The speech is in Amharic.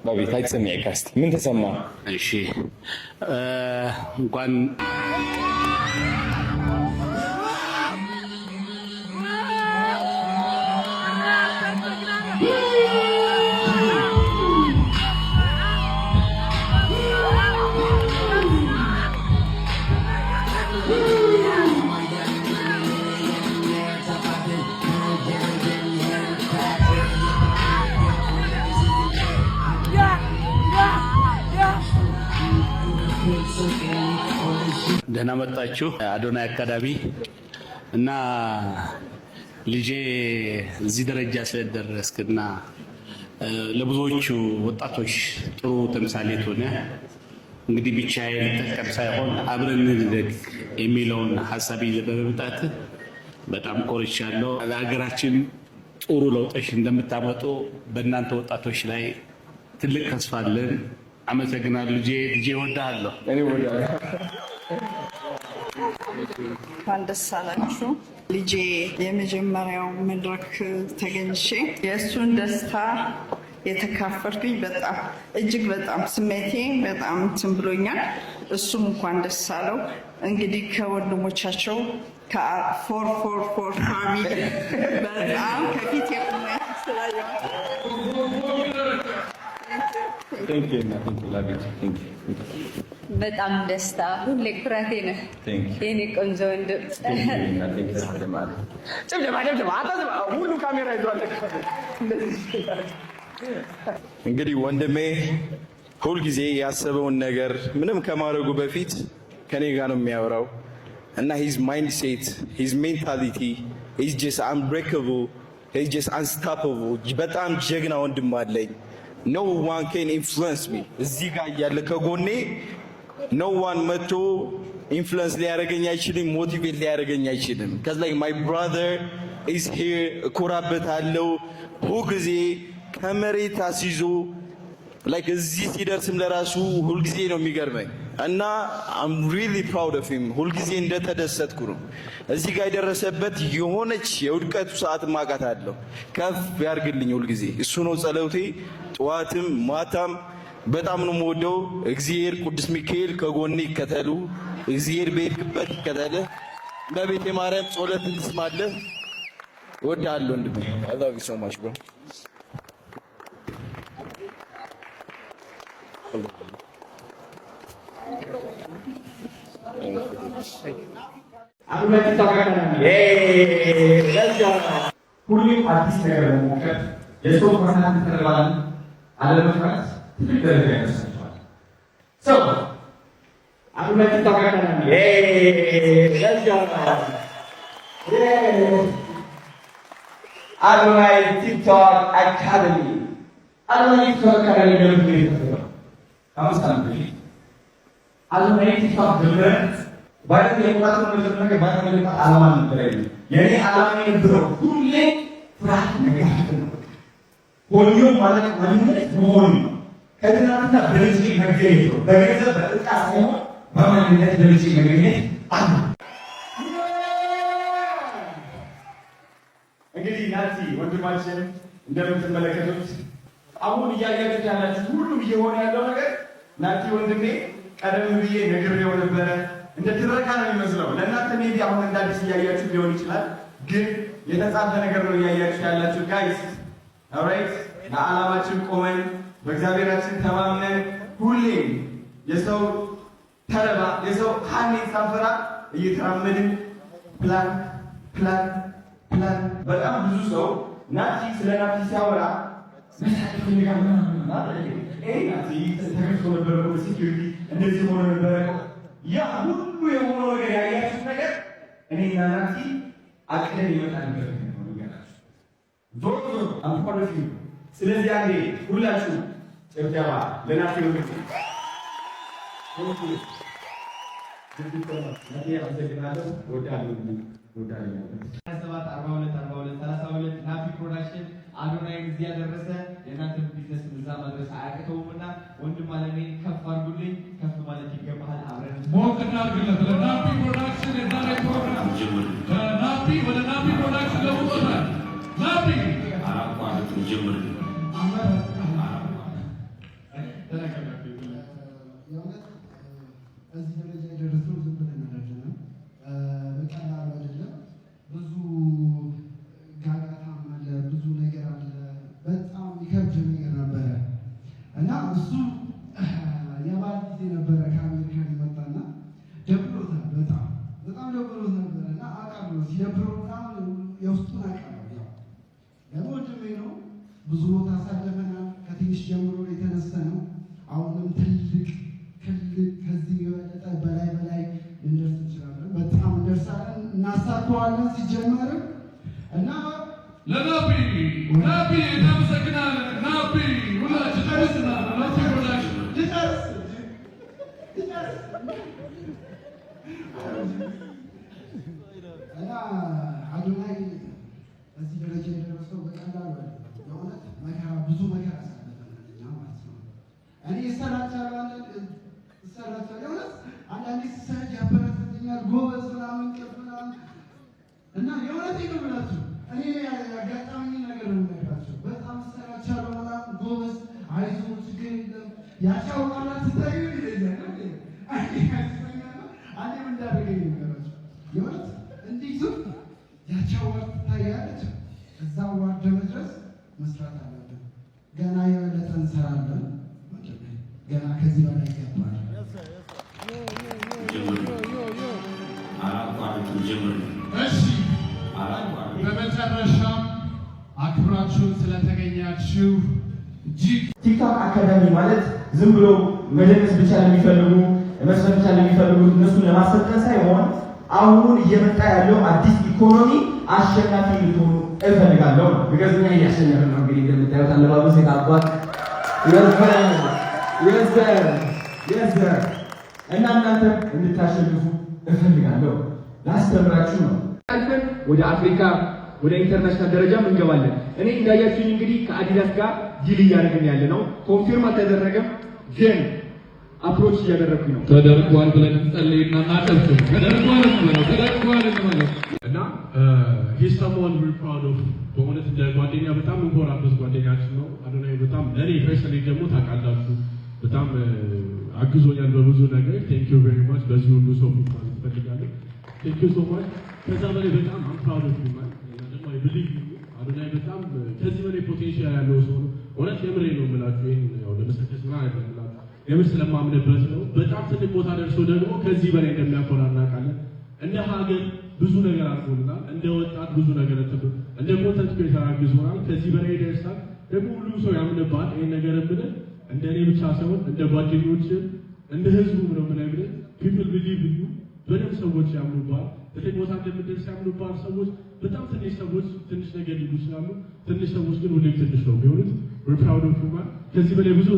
በቤት አይጽም ያይካስቲ ምን ተሰማ? እሺ እንኳን ደህና መጣችሁ አዶናይ አካዳሚ እና ልጄ እዚህ ደረጃ ስለደረስክና ለብዙዎቹ ወጣቶች ጥሩ ተምሳሌት ሆነ። እንግዲህ ብቻዬን ልጠቀም ሳይሆን አብረን እንደግ የሚለውን ሐሳብ ይዘህ በመምጣት በጣም ኮርቻለሁ። ለሀገራችን ጥሩ ለውጦች እንደምታመጡ በእናንተ ወጣቶች ላይ ትልቅ ተስፋ አለን። አመሰግናለሁ። ልጄ እወድሃለሁ። እኔ እወድሃለሁ። እንኳን ደስ አላችሁ። ልጄ የመጀመሪያው መድረክ ተገኝቼ የእሱን ደስታ የተካፈልኩኝ በጣም እጅግ በጣም ስሜቴ በጣም እንትን ብሎኛል። እሱም እንኳን ደስ አለው። እንግዲህ ከወንድሞቻቸው ከ444 ፋሚሊ በጣም ከፊት የቆመ በጣም ደስታ ሁሌ ኩራቴ ነህ የኔ ቆንጆ ወንድም። ሁሉ ካሜራ ይዟል። እንግዲህ ወንድሜ ሁልጊዜ ያሰበውን ነገር ምንም ከማድረጉ በፊት ከኔ ጋር ነው የሚያወራው እና ሂዝ ማይንድ ሴት ሂዝ ሜንታሊቲ ሂዝ ጀስት አንብሬከብል ሂዝ ጀስት አንስታፐብል። በጣም ጀግና ወንድም አለኝ። no one can influence me። እዚህ ጋር እያለ ከጎኔ no one መጥቶ ኢንፍሉዌንስ ሊያደርገኝ አይችልም፣ ሞቲቬት ሊያደርገኝ አይችልም። cuz like my brother is here እኮራበታለሁ። ሁልጊዜ ከመሬት አስይዞ like እዚህ ሲደርስም ለራሱ ሁልጊዜ ነው የሚገርመኝ እና I'm really proud of him። ሁልጊዜ እንደተደሰትኩ ነው። እዚህ ጋር የደረሰበት የሆነች የውድቀቱ ሰዓት ማቃት አለው። ከፍ ያርግልኝ ሁልጊዜ እሱ ነው ጸሎቴ። ጠዋትም ማታም በጣም ነው የምወደው። እግዚአብሔር ቅዱስ ሚካኤል ከጎኔ ይከተሉ። እግዚአብሔር በሄድክበት ይከተል። በቤተ ማርያም ጸሎት እንስማለህ። እወድሃለሁ ወንድሜ። I love you so much bro። ሁሉም አዲስ ነገር ለመሞከር የሰው ኮርናት ተረባን አለመፍራት ትልቅ ደረጃ ያደርሳቸዋል። ሰው አሁን ተባጋና አዶናይ ቲክቶክ አካዳሚ አዶናይ ቲክቶክ አካዳሚ ነው። አምስት ዓመት በፊት አዶናይ ቲክቶክ ጀመረ። ባይት የቁጣቱ መጀመሪያ ባይት መልካ ዓላማ ነበር። የኔ ዓላማ የነበረው ሁሌ ፍርሃት ነገር ነው። ሁሉ ማለት ማንነት መሆን ነው። ከትናንትና በልጅ መገኘት ነው። በገንዘብ በእቃ ሳይሆን በማንነት በልጅ መገኘት አለ። እንግዲህ ናቲ ወንድማችን እንደምትመለከቱት አሁን እያያችሁት ያላችሁ ሁሉም እየሆነ ያለው ነገር ናቲ ወንድሜ ቀደም ብዬ ነግሬው ነበረ። እንደ ትረካ ነው የሚመስለው ለእናንተ ሜቢ አሁን እንደ አዲስ እያያችሁ ሊሆን ይችላል፣ ግን የተጻፈ ነገር ነው እያያችሁ ያላችሁ ጋይስ። ኦልራይት ለዓላማችን ቆመን በእግዚአብሔራችን ተማምነን ሁሌም የሰው ተረባ የሰው ሀሜት ሳንፈራ እየተራመድን ፕላን ፕላን ፕላን። በጣም ብዙ ሰው ናቲ ስለ ናቲ ሲያወራ መሳተፍ ይፈልጋል ማለት ነው። ናቲ ተከፍቶ ነበረ ሴኪሪቲ እንደዚህ ሆኖ ነበረ። ያ ሁሉ የሆነው ነገር ያያችሁት ነገር እኔና ናቲ አቅደን ይመጣል ነገር ነው ይገራችሁ ዞሮ አንኳለፊ። ስለዚህ አንዴ ሁላችሁ ጭብጨባ ለናቲ ነው። ናቲ ፕሮዳክሽን አዶናይን እዚህ ያደረሰ የእናንተ ቢዝነስ እዛ መድረስ አያቅተውምና ወንድም አለሜ ከፍ አድርጉልኝ። ከፍ ማለት ይገባሃል። አብረን ሞቅና አድርግለት ለናቲ ፕሮዳክሽን የዛሬ ፕሮግራም ናቲ ወደ ናቲ ፕሮዳክሽን ለውጦታል። ናቲ አራቋ ጀምር እሱ የባል ጊዜ ነበረ ከአሜሪካ የመጣና ደብሮታል፣ በጣም ደብሮት ነበረ እና አውቃለሁ ሲደብረው በጣም የውስጡን አውቃለሁ። ያው ወንድሜ ነው፣ ብዙ ቦታ አሳልፈናል። ከትንሽ ጀምሮ የተነሳ ነው። አሁንም ትልቅ ከዚህ የበለጠ በላይ ልንደርስ እንችላለን። በጣም እንደርሳለን፣ እናሳካዋለን ሲጀመርም እና ለናቢ እናመሰግናለን። ናቢ ሁላችን ጨርስናል። ናቢ ፕሮዳክሽን ልጨርስ እና አዶናይ እዚህ ደረጃ የደረሰው በቀላሉ አይደለም። የእውነት መከራ፣ ብዙ መከራ ያሳለፈናል እኛ ማለት ነው። እኔ እሰላቻለሁ፣ የእውነት አንዳንዴ ስሰለች ያበረታተኛል፣ ጎበዝ ምናምን ቅርብ ምናምን እና የእውነቴን ነው የምላችሁ። እኔ ያጋጠመኝ ነገር ነው የምነግራቸው። በጣም እሰላቻለሁ ምናምን፣ ጎበዝ አይዞህ ችግር የለም ያቻው ቃላት ትታዩ ይለኛል። አንዴም እንዳደረገኝ ነገራቸው የእውነት እንዲህ ዙ ያቻው ዋር ትታያለች። እዛ ዋር ለመድረስ መስራት አለብን። ገና የበለጠ እንሰራለን። ገና ከዚህ በላይ ይገባል። እሺ፣ በመጨረሻም አክብራችሁን ስለተገኛችሁ እጅግ ቲክቶክ አካዳሚ ማለት ዝም ብሎ መደነስ ብቻ ለሚፈልጉ መስራት ብቻ ለሚፈልጉ እነሱን ለማሰልጠን ሳይሆን አሁን እየመጣ ያለው አዲስ ኢኮኖሚ አሸናፊ ልትሆኑ እፈልጋለሁ። ብገዝኛ እያሸነፈ ነው። እንግዲህ እንደምታዩት አለባበስ የታባት የዘር እና እናንተ እንድታሸንፉ እፈልጋለሁ። ላስተምራችሁ ነው። ወደ አፍሪካ ወደ ኢንተርናሽናል ደረጃም እንገባለን። እኔ እንዳያችሁኝ እንግዲህ ከአዲዳስ ጋር ዲል እያደረግን ያለ ነው። ኮንፊርም አልተደረገም ግን አፕሮች እያደረግኩኝ ነው። ተደርጓል ብለን እንጸልይና እናጨብጭብ። ተደርጓል እንበለው እና he's someone we're proud of። በእውነት እንደ ጓደኛ በጣም እንኮራበት ጓደኛችን ነው። አዶናይ በጣም ለእኔ ፐርሰናሊ ደግሞ ታውቃላችሁ በጣም አግዞኛል በብዙ ነገር። ቴንክ ዩ ቬሪ ማች። በዚህ ሁሉ ሰው ማለት እፈልጋለሁ። ቴንክ ዩ ሶ ማች። ከዛ በላይ በጣም I'm proud of you ማለት ደግሞ I believe you አዶናይ በጣም ከዚህ በላይ ፖቴንሻል ያለው ሰው ነው። እውነት የምሬ ነው የምላችሁ። ይሄን ያው ለመሰከስ ነው አይደለም የምር ስለማምንበት ነው። በጣም ትልቅ ቦታ ደርሶ ደግሞ ከዚህ በላይ እንደሚያኮራ እናውቃለን። እንደ ሀገር ብዙ ነገር አድርጎልናል። እንደ ወጣት ብዙ ነገር እንደ ኮንተንት ክሬተር አግዞናል። ከዚህ በላይ ይደርሳል። ደግሞ ሁሉም ሰው ያምንባል። ይሄን ነገር ብለ እንደ እኔ ብቻ ሳይሆን እንደ ጓደኞች እንደ ህዝቡ ነው የምነግርህ። ፒፕል ቢሊቭ ዩ በደንብ ሰዎች ያምኑባል። ትልቅ ቦታ እንደምትደርስ ያምኑባል ሰዎች። በጣም ትንሽ ሰዎች ትንሽ ነገር ሊሉ ይችላሉ። ትንሽ ሰዎች ግን ሁሌም ትንሽ ነው የሚሆኑት። we're proud of you man። ከዚህ በላይ ብዙ